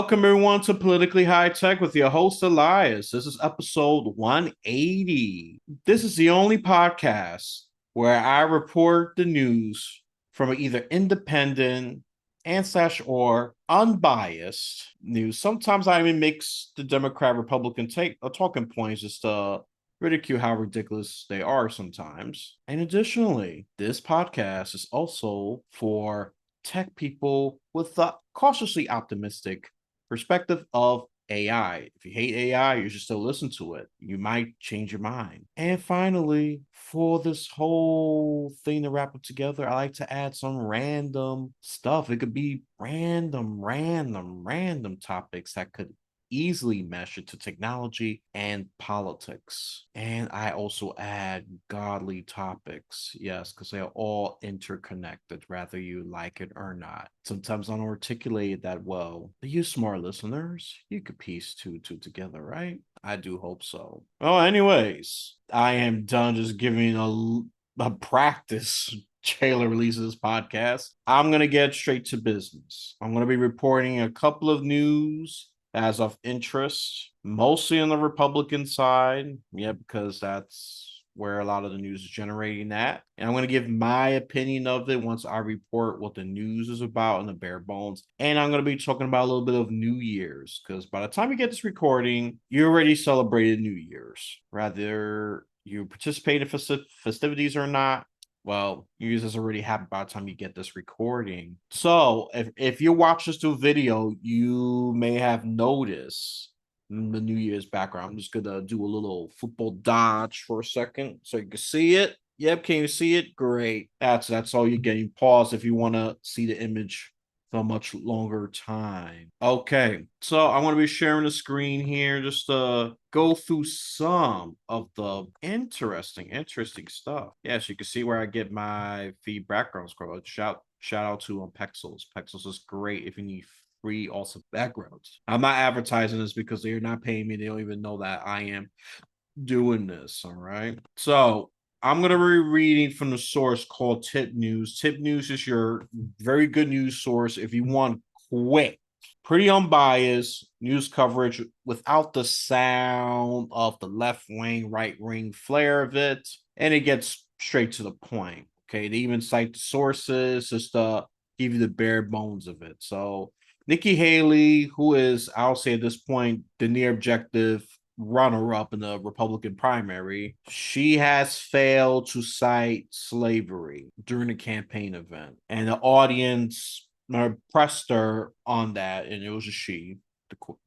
Welcome everyone to Politically High Tech with your host Elias. This is episode 180. This is the only podcast where I report the news from either independent and slash or unbiased news. Sometimes I even mix the Democrat Republican talking points just to ridicule how ridiculous they are sometimes. And additionally, this podcast is also for tech people with a cautiously optimistic perspective of AI. If you hate AI, you should still listen to it. You might change your mind. And finally, for this whole thing to wrap it together, I like to add some random stuff. It could be random topics that could easily mesh it to technology and politics. And I also add godly topics, yes, because they're all interconnected, whether you like it or not. Sometimes I don't articulate it that well. But you smart listeners, you could piece two together, right? I do hope so. Well, anyways, I am done just giving a practice trailer release of this podcast. I'm going to get straight to business. I'm going to be reporting a couple of news as of interest, mostly on the Republican side. Yeah, because that's where a lot of the news is generating that. And I'm going to give my opinion of it once I report what the news is about in the bare bones. And I'm going to be talking about a little bit of New Year's, because by the time you get this recording, you already celebrated New Year's. Rather you participate in festivities or not, well, users already happened by the time you get this recording. So if you watch this to video, you may have noticed the New Year's background. I'm just gonna do a little football dodge for a second so you can see it. Yep, can you see it? Great. That's all you're getting. Pause if you want to see the image for a much longer time. Okay, so I'm going to be sharing the screen here just to go through some of the interesting stuff. Yes, you can see where I get my feed background scroll. Shout out to Pexels. Pexels is great if you need free awesome backgrounds. I'm not advertising this because they're not paying me. They don't even know that I am doing this. All right. So I'm going to be reading from the source called Tip News. Tip News is your very good news source if you want quick, pretty unbiased news coverage without the sound of the left wing, right wing flair of it. And it gets straight to the point. Okay. They even cite the sources just to give you the bare bones of it. So Nikki Haley, who is, I'll say at this point, the near objective runner-up in the Republican primary, she has failed to cite slavery during the campaign event. And the audience pressed her on that, and it was a she,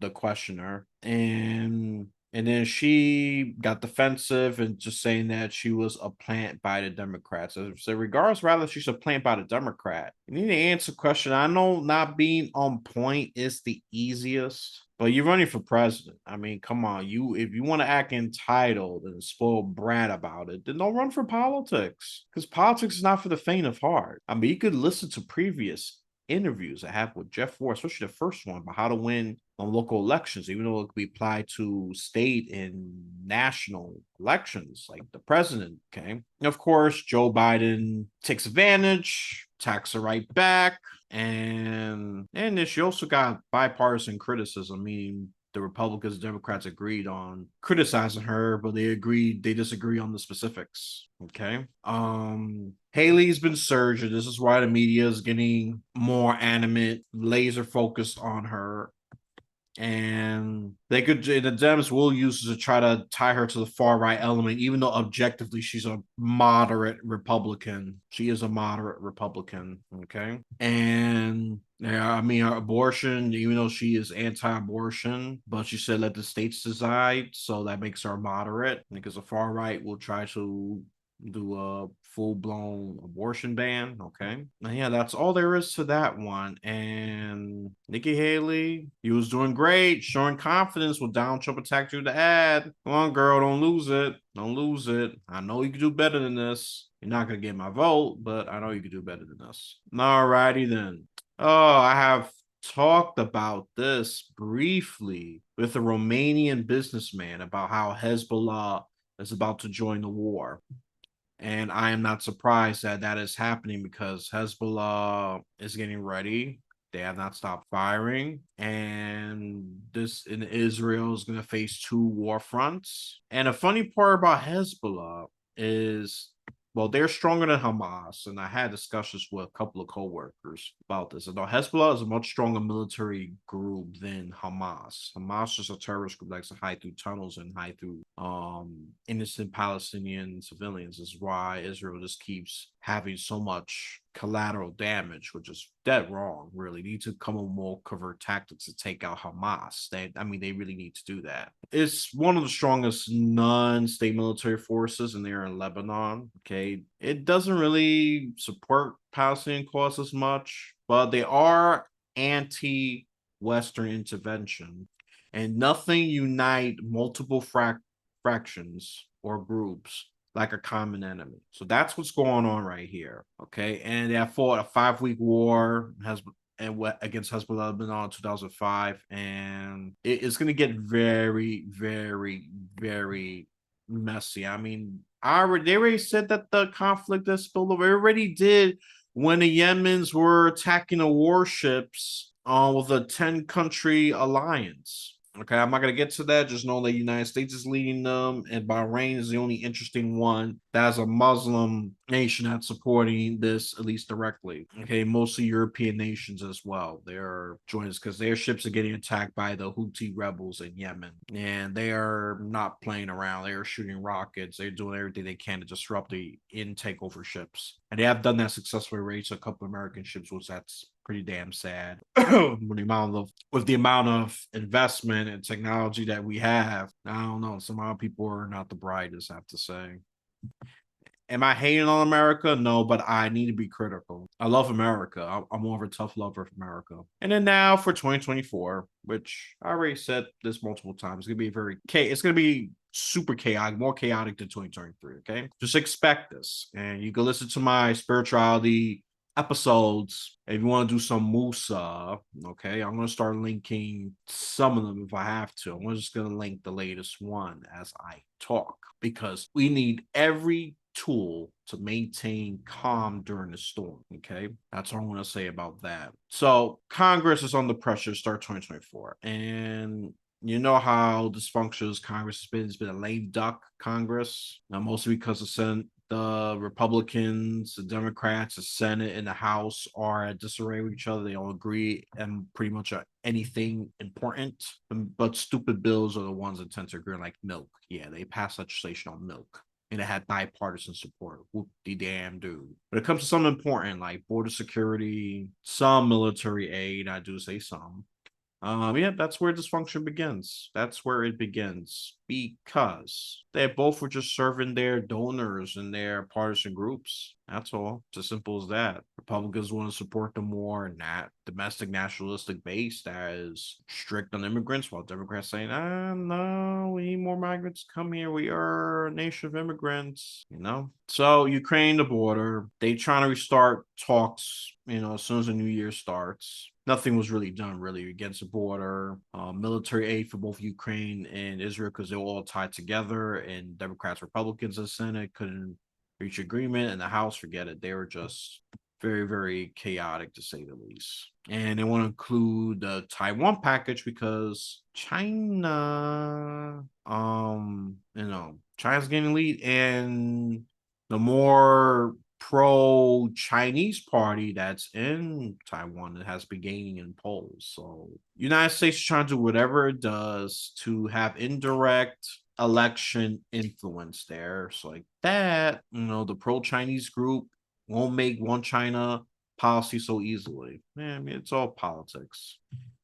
the questioner. And then she got defensive and just saying that she was a plant by the Democrats. So regardless, rather she's a plant by the Democrat. You need to answer the question. I know not being on point is the easiest, but you're running for president. I mean, come on. If you want to act entitled and spoiled brat about it, then don't run for politics. Because politics is not for the faint of heart. I mean, you could listen to previous interviews I have with Jeff Ward, especially the first one about how to win on local elections, even though it could be applied to state and national elections, like the president. Okay. And of course, Joe Biden takes advantage, attacks her right back. And then she also got bipartisan criticism, meaning the Republicans and Democrats agreed on criticizing her, but they disagree on the specifics. Okay. Haley's been surging. This is why the media is getting more animate, laser focused on her. And the Dems will use to try to tie her to the far right element, even though objectively she's a moderate Republican. She is a moderate Republican. Okay. And yeah, I mean, abortion, even though she is anti-abortion, but she said let the states decide. So that makes her moderate because the far right will try to do a full-blown abortion ban. Okay. And yeah, that's all there is to that one. And Nikki Haley, he was doing great, showing confidence with Donald Trump attacked you the ad. Come on, girl, don't lose it. Don't lose it. I know you can do better than this. You're not gonna get my vote, but I know you can do better than this. All righty then. Oh, I have talked about this briefly with a Romanian businessman about how Hezbollah is about to join the war. And I am not surprised that that is happening because Hezbollah is getting ready They have not stopped firing. And this in Israel is going to face 2 war fronts. And a funny part about Hezbollah is, well, they're stronger than Hamas, and I had discussions with a couple of coworkers about this. I know Hezbollah is a much stronger military group than Hamas. Hamas is a terrorist group that likes to hide through tunnels and hide through innocent Palestinian civilians. This is why Israel just keeps having so much collateral damage, which is dead wrong. Really need to come up with more covert tactics to take out Hamas. They really need to do that. It's one of the strongest non-state military forces, and they're in Lebanon. Okay, it doesn't really support Palestinian cause as much, but they are anti-Western intervention, and nothing unite multiple fractions or groups like a common enemy. So that's what's going on right here. Okay. And they have fought a 5-week war against Hezbollah Lebanon in 2005. And it's going to get very, very, very messy. I mean, they already said that the conflict is spilled over. It already did when the Yemens were attacking the warships with a 10-country alliance. Okay, I'm not going to get to that. Just know that the United States is leading them, and Bahrain is the only interesting one that's a Muslim nation that's supporting this, at least directly. Okay, mostly European nations as well. They're joining us because their ships are getting attacked by the Houthi rebels in Yemen, and they are not playing around. They are shooting rockets. They're doing everything they can to disrupt the intake over ships, and they have done that successfully. Raised a couple of American ships, which that's pretty damn sad. With the amount of investment and technology that we have, I don't know. Some other people are not the brightest, I have to say. Am I hating on America? No, but I need to be critical. I love America. I'm more of a tough lover of America. And then now for 2024, which I already said this multiple times, it's gonna be super chaotic, more chaotic than 2023. Okay, just expect this, and you can listen to my spirituality episodes if you want to do some Musa. Okay, I'm going to start linking some of them if I have to. I'm just going to link the latest one as I talk, because we need every tool to maintain calm during the storm. Okay, that's all I'm going to say about that. So Congress is under pressure to start 2024, and you know how dysfunctional Congress has been. It's been a lame duck Congress, now mostly because the Republicans, the Democrats, the Senate, and the House are at disarray with each other. They all agree and pretty much anything important, but stupid bills are the ones that tend to agree, like milk. Yeah, they passed legislation on milk, and it had bipartisan support. Whoop-de-damn do. But it comes to something important like border security, some military aid, I do say some. Yeah, that's where dysfunction begins. That's where it begins, because they both were just serving their donors and their partisan groups. That's all. It's as simple as that. Republicans want to support the more domestic nationalistic base that is strict on immigrants, while Democrats saying, no, we need more migrants to come here. We are a nation of immigrants, So Ukraine, the border, they trying to restart talks, as soon as the new year starts. Nothing was really done against the border. Military aid for both Ukraine and Israel, because they're all tied together, and Democrats, Republicans in the Senate couldn't reach agreement, and the House, forget it. They were just very, very chaotic, to say the least. And they want to include the Taiwan package because China's getting lead, and the more pro-Chinese party that's in Taiwan that has been gaining in polls. So United States is trying to do whatever it does to have indirect election influence there. So like that, the pro-Chinese group won't make one China policy so easily. I mean, it's all politics.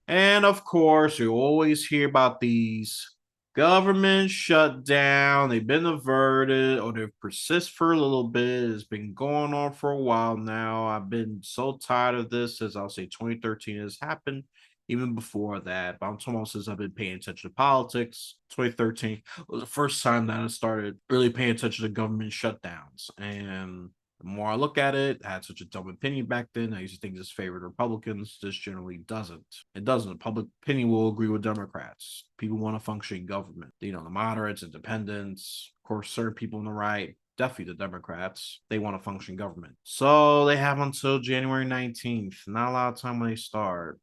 And of course, you always hear about these government shutdown. They've been averted, or they've persisted for a little bit. It's been going on for a while now. I've been so tired of this, as I'll say 2013 has happened even before that. But I'm talking about since I've been paying attention to politics. 2013 was the first time that I started really paying attention to government shutdowns. And the more I look at it, I had such a dumb opinion back then. I used to think this favored Republicans. This generally doesn't. It doesn't. Public opinion will agree with Democrats. People want a functioning government. The moderates, independents, of course, certain people on the right definitely the Democrats, they want a functioning government. So they have until January 19th. Not a lot of time when they start.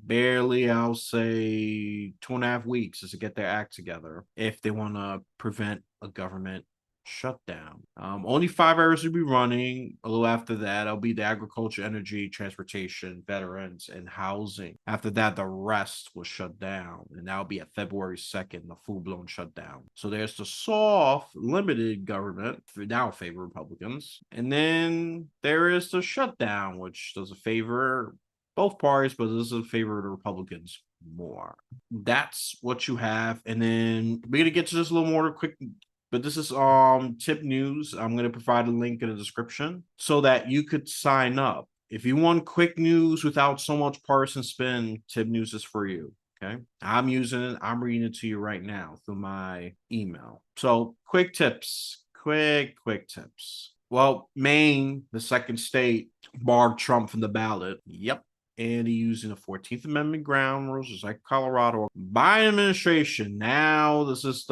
Barely, I'll say 2.5 weeks is to get their act together if they want to prevent a government shutdown. Only 5 areas will be running. A little after that, it'll be the agriculture, energy, transportation, veterans, and housing. After that, the rest will shut down, and that'll be at February 2nd, the full-blown shutdown. So there's the soft, limited government for now favor Republicans, and then there is the shutdown, which doesn't favor both parties, but this is in favor of the Republicans more. That's what you have, and then we're gonna get to this a little more quick. But this is tip news. I'm gonna provide a link in the description so that you could sign up. If you want quick news without so much partisan spin, tip news is for you. Okay. I'm using it. I'm reading it to you right now through my email. So quick tips. Quick tips. Well, Maine, the second state, barred Trump from the ballot. Yep. And he's using the 14th Amendment ground rules, just like Colorado. Biden administration. Now, this is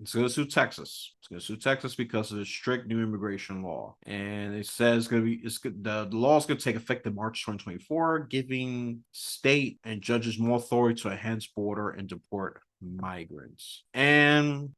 it's going to sue Texas. It's going to sue Texas because of the strict new immigration law. And it says the law is going to take effect in March 2024, giving state and judges more authority to enhance border and deport migrants. And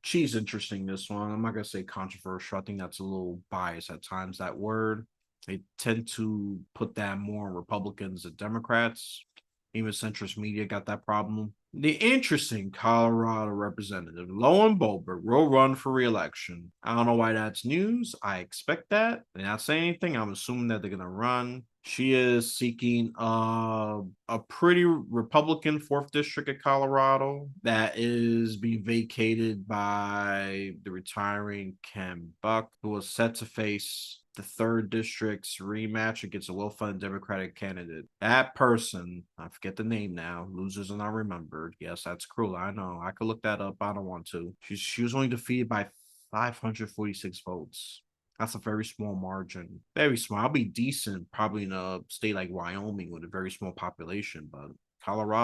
she's interesting, this one. I'm not going to say controversial. I think that's a little biased at times, that word. They tend to put that more on Republicans and Democrats. Even centrist media got that problem. The interesting Colorado representative, Lauren Boebert, will run for re-election. I don't know why that's news. I expect that. They're not saying anything. I'm assuming that they're going to run. She is seeking a pretty Republican 4th district of Colorado that is being vacated by the retiring Ken Buck, who was set to face the 3rd district's rematch against a well-funded Democratic candidate. That person, I forget the name now, losers are not remembered. Yes, that's cruel. I know. I could look that up. I don't want to. She was only defeated by 546 votes. That's a very small margin. Very small. I'll be decent probably in a state like Wyoming with a very small population, but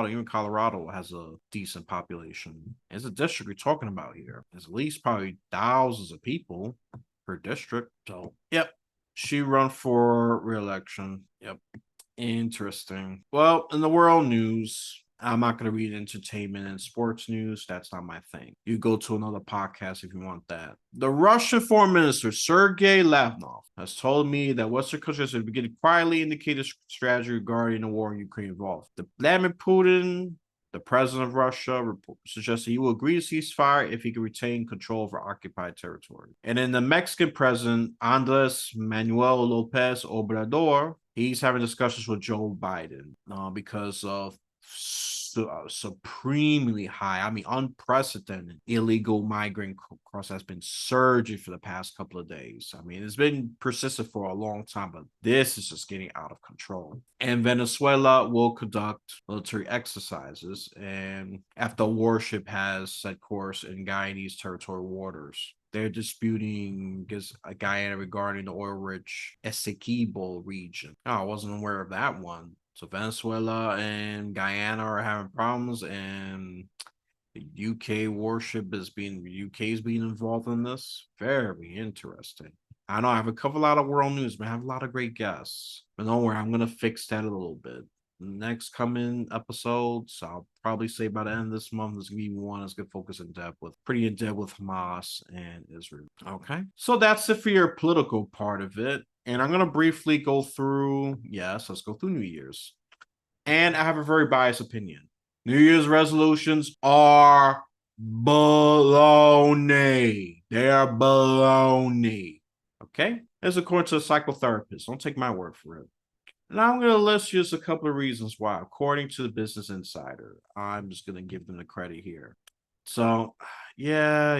even Colorado has a decent population. It's a district we're talking about here. There's at least probably thousands of people per district. So, yep. She run for re-election. Yep. Interesting. Well, in the world news, I'm not going to read entertainment and sports news. That's not my thing. You go to another podcast if you want that. The Russian Foreign Minister, Sergei Lavrov, has told me that Western countries have begun to quietly indicate a strategy regarding the war in Ukraine involved. Vladimir Putin, the president of Russia, suggested he will agree to ceasefire if he can retain control over occupied territory. And then the Mexican president, Andres Manuel Lopez Obrador, he's having discussions with Joe Biden because of supremely high, unprecedented illegal migrant cross has been surging for the past couple of days. It's been persistent for a long time, but this is just getting out of control. And Venezuela will conduct military exercises, and after a warship has set course in Guyanese territorial waters. They're disputing Guyana regarding the oil-rich Essequibo region. Oh, I wasn't aware of that one. So Venezuela and Guyana are having problems, and the UK warship is being involved in this. Very interesting. I know I have a lot of world news, but I have a lot of great guests. But don't worry, I'm gonna fix that a little bit. Next coming episodes, I'll probably say by the end of this month, there's gonna be one that's gonna focus pretty in depth with Hamas and Israel. Okay, so that's it for your political part of it. And I'm gonna briefly go through, let's go through New Year's. And I have a very biased opinion. New Year's resolutions are baloney. They are baloney. Okay? As according to a psychotherapist. Don't take my word for it. And I'm going to list just a couple of reasons why, according to the Business Insider. I'm just going to give them the credit here. So, yeah.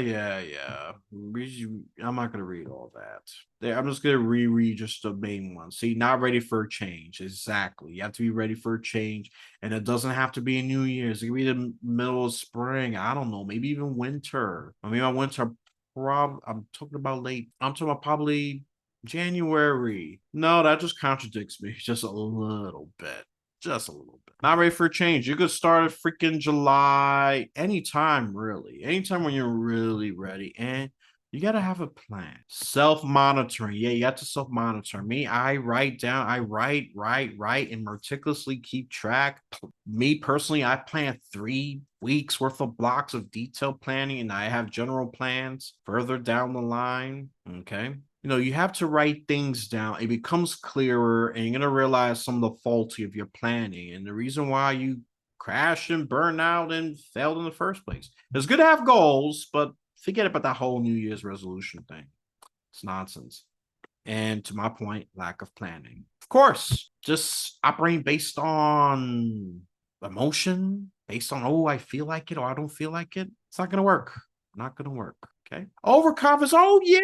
I'm not going to read all that. I'm just going to reread just the main one. See, not ready for a change. Exactly. You have to be ready for a change. And it doesn't have to be in New Year's. It can be the middle of spring. I don't know. Maybe even winter. My winter, I'm talking about probably January. No, that just contradicts me just a little bit. Just a little bit. Not ready for a change. You could start at freaking July anytime, really. Anytime when you're really ready. And You got to have a plan. Self-monitoring. Yeah, you got to self-monitor. Me, I write down, I write, and meticulously keep track. Me personally, I plan 3 weeks worth of blocks of detailed planning, and I have general plans further down the line. Okay. You have to write things down. It becomes clearer, and you're going to realize some of the faulty of your planning and the reason why you crashed and burned out and failed in the first place. It's good to have goals, but forget about that whole New Year's resolution thing. It's nonsense. And to my point, lack of planning. Of course, just operating based on emotion, based on, oh, I feel like it or I don't feel like it. It's not going to work. Not going to work. Okay. Overconfidence. Oh, yeah,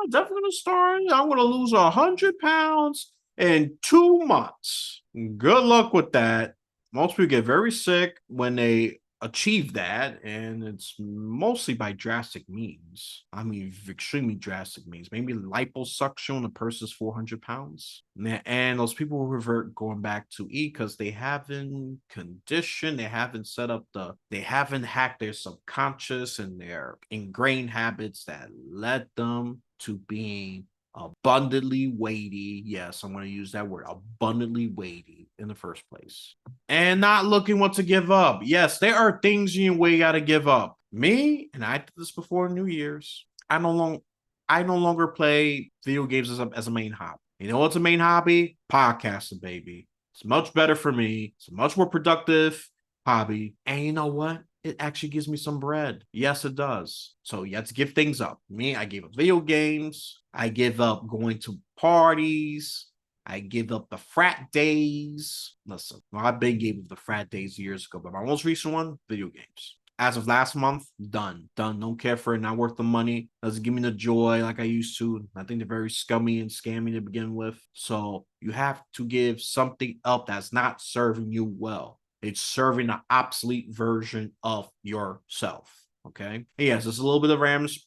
I'm definitely going to start. I'm going to lose 100 pounds in 2 months. Good luck with that. Most people get very sick when they achieve that, and it's mostly by drastic means. I mean, extremely drastic means. Maybe liposuction when a person's 400 pounds. And those people will revert going back to eat because they haven't conditioned, they haven't hacked their subconscious and their ingrained habits that led them to being abundantly weighty. Yes, I'm going to use that word, abundantly weighty in the first place. And not looking what to give up. Yes, there are things you got to give up. Me, and I did this before New Year's, I no longer play video games as a main hobby. You know what's a main hobby? Podcasting, baby. It's much better for me. It's a much more productive hobby. And you know what? It actually gives me some bread. Yes, it does. So you have to give things up. Me, I gave up video games. I give up going to parties. I give up the frat days. Listen, I've been gave up the frat days years ago, but my most recent one, video games. As of last month, done. Don't care for it. Not worth the money. Doesn't give me the joy like I used to. I think they're very scummy and scammy to begin with. So you have to give something up that's not serving you well. It's serving an obsolete version of yourself. Okay. Yes, it's a little bit of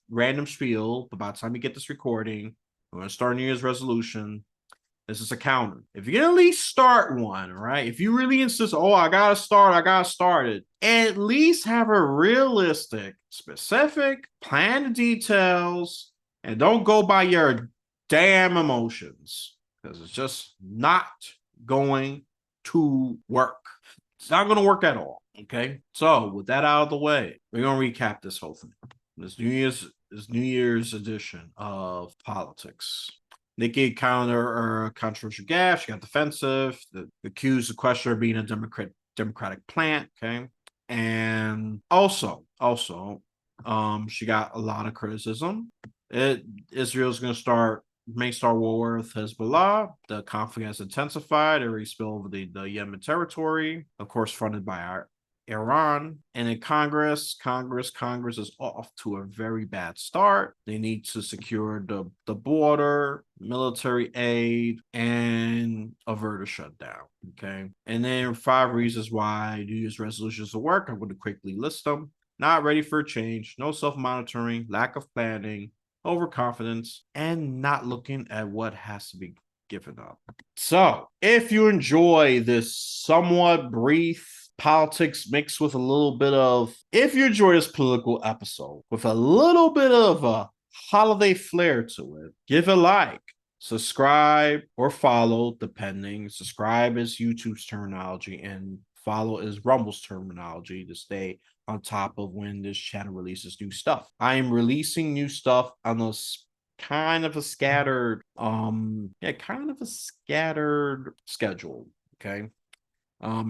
random spiel, but by the time you get this recording, we're going to start New Year's resolution. This is a counter. If you can at least start one, right? If you really insist, oh, I got to start it, at least have a realistic, specific plan of details and don't go by your damn emotions because it's just not going to work. It's not going to work at all. Okay. So with that out of the way, we're going to recap this whole thing. This New Year's edition of politics. Nikki counter controversial gaffe. She got defensive. Accused the questioner of being a Democratic plant. Okay. And also, she got a lot of criticism. Israel's going to may start war with Hezbollah. The conflict has intensified. It already spilled over the Yemen territory, of course, funded by Iran. And in Congress is off to a very bad start. They need to secure the border, military aid, and avert a shutdown. Okay. And then 5 reasons why New Year's resolutions will work. I'm going to quickly list them. Not ready for a change, no self-monitoring, lack of planning, overconfidence, and not looking at what has to be given up. So, if you enjoy this somewhat brief politics mixed with a little bit of, if you enjoy this political episode with a little bit of a holiday flair to it, give a like, subscribe, or follow, depending. Subscribe is YouTube's terminology, and follow is Rumble's terminology to stay on top of when this channel releases new stuff. I am releasing new stuff on a kind of a scattered schedule. Okay.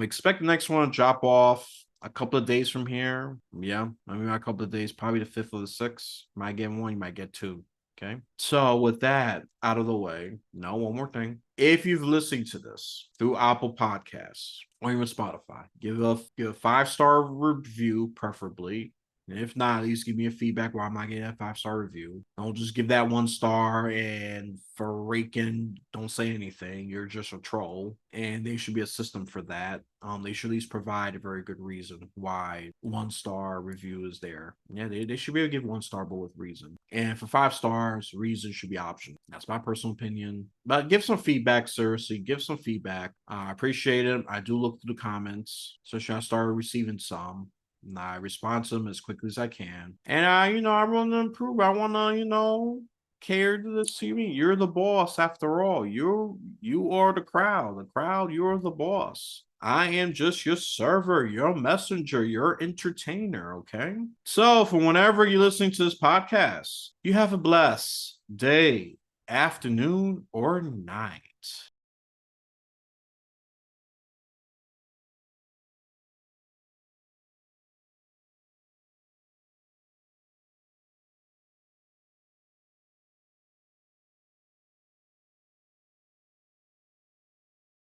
Expect the next one to drop off a couple of days from here. Yeah, I mean, a couple of days, probably the 5th or the 6th. You might get one, you might get 2. Okay. So with that out of the way, now one more thing. If you've listened to this through Apple Podcasts or even Spotify, give a 5-star review, preferably. And if not, at least give me a feedback why I'm not getting that 5-star review. Don't just give that 1 star and freaking don't say anything. You're just a troll. And there should be a system for that. They should at least provide a very good reason why 1-star review is there. Yeah, they should be able to give 1 star, but with reason. And for 5 stars, reason should be optional. That's my personal opinion. But give some feedback, seriously. Give some feedback. I appreciate it. I do look through the comments. So should I start receiving some? I respond to them as quickly as I can. And I want to improve. I want to, cater to this TV. You're the boss after all. You are the crowd. The crowd, you're the boss. I am just your server, your messenger, your entertainer, okay? So for whenever you're listening to this podcast, you have a blessed day, afternoon, or night.